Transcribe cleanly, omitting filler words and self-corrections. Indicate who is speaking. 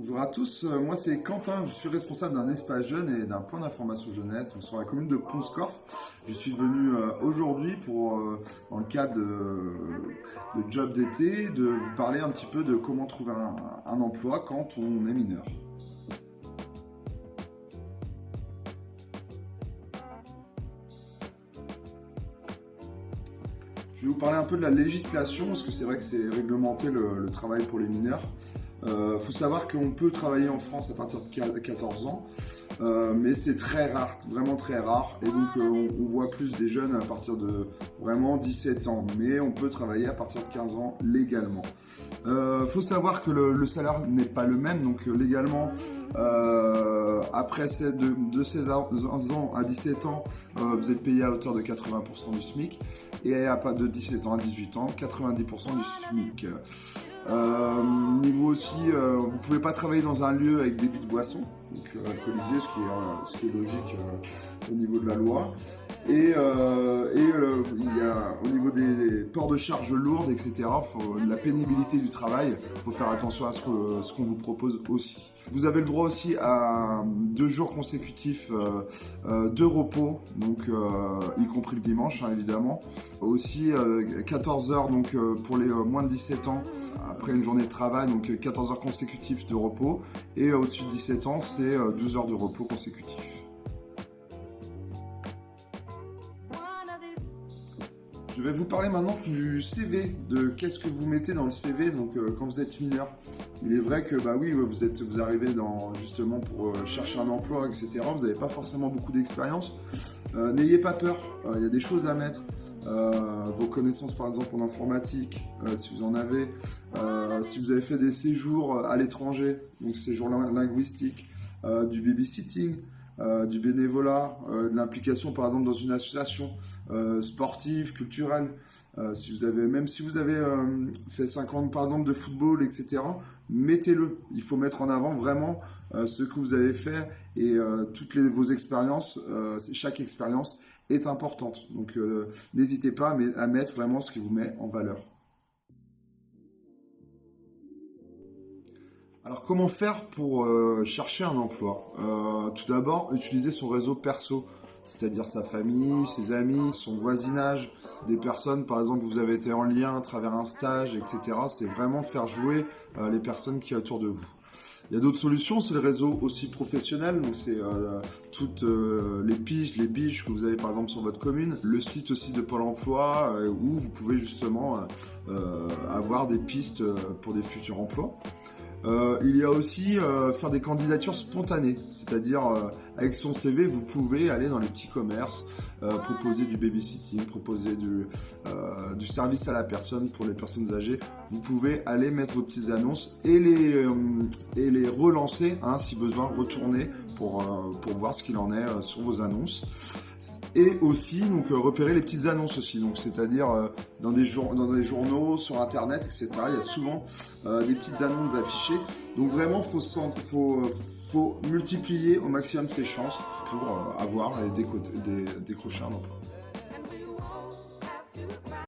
Speaker 1: Bonjour à tous, moi c'est Quentin, je suis responsable d'un espace jeune et d'un point d'information jeunesse donc sur la commune de Pont-Scorff. Je suis venu aujourd'hui pour, dans le cadre de job d'été, de vous parler un petit peu de comment trouver un emploi quand on est mineur. Je vais vous parler un peu de la législation, parce que c'est vrai que c'est réglementé le travail pour les mineurs. Faut savoir qu'on peut travailler en France à partir de 14 ans, mais c'est très rare, vraiment très rare. Et donc on voit plus des jeunes à partir de vraiment 17 ans, mais on peut travailler à partir de 15 ans légalement. Faut savoir que le salaire n'est pas le même, donc légalement, après de 16 ans à 17 ans, vous êtes payé à hauteur de 80% du SMIC, et de 17 ans à 18 ans, 90% du SMIC. Niveau aussi, vous pouvez pas travailler dans un lieu avec débit de boissons, donc alcoolisé, ce qui est logique au niveau de la loi. Et il y a au niveau des ports de charges lourdes, etc., la pénibilité du travail, il faut faire attention à ce qu'on vous propose aussi. Vous avez le droit aussi à 2 jours consécutifs de repos, donc y compris le dimanche, hein, évidemment. Aussi 14 heures donc, pour les moins de 17 ans après une journée de travail, donc 14 heures consécutives de repos. Et au-dessus de 17 ans, c'est 12 heures de repos consécutifs. Je vais vous parler maintenant du CV, de qu'est-ce que vous mettez dans le CV donc, quand vous êtes mineur. Il est vrai que bah oui, vous arrivez justement pour chercher un emploi, etc. Vous n'avez pas forcément beaucoup d'expérience. N'ayez pas peur, il y a des choses à mettre. Vos connaissances par exemple en informatique, si vous en avez. Si vous avez fait des séjours à l'étranger, donc séjours linguistiques, du babysitting. Du bénévolat, de l'implication par exemple dans une association sportive, culturelle, même si vous avez fait 5 ans par exemple de football, etc., mettez-le. Il faut mettre en avant vraiment ce que vous avez fait et vos expériences, chaque expérience est importante. Donc n'hésitez pas à mettre vraiment ce qui vous met en valeur. Alors comment faire pour chercher un emploi? Tout d'abord, utiliser son réseau perso, c'est-à-dire sa famille, ses amis, son voisinage, des personnes par exemple que vous avez été en lien à travers un stage, etc. C'est vraiment faire jouer les personnes qui sont autour de vous. Il y a d'autres solutions, c'est le réseau aussi professionnel, donc c'est toutes les biges que vous avez par exemple sur votre commune, le site aussi de Pôle emploi où vous pouvez justement avoir des pistes pour des futurs emplois. Il y a aussi faire des candidatures spontanées, c'est-à-dire avec son CV, vous pouvez aller dans les petits commerces, proposer du babysitting, proposer du service à la personne pour les personnes âgées. Vous pouvez aller mettre vos petites annonces et les relancer, hein, si besoin, retourner pour voir ce qu'il en est sur vos annonces. Et aussi donc repérer les petites annonces aussi, donc c'est-à-dire dans des journaux, sur internet, etc. Il y a souvent des petites annonces d'affichés. Donc vraiment, faut multiplier au maximum ses chances pour avoir et décrocher un emploi.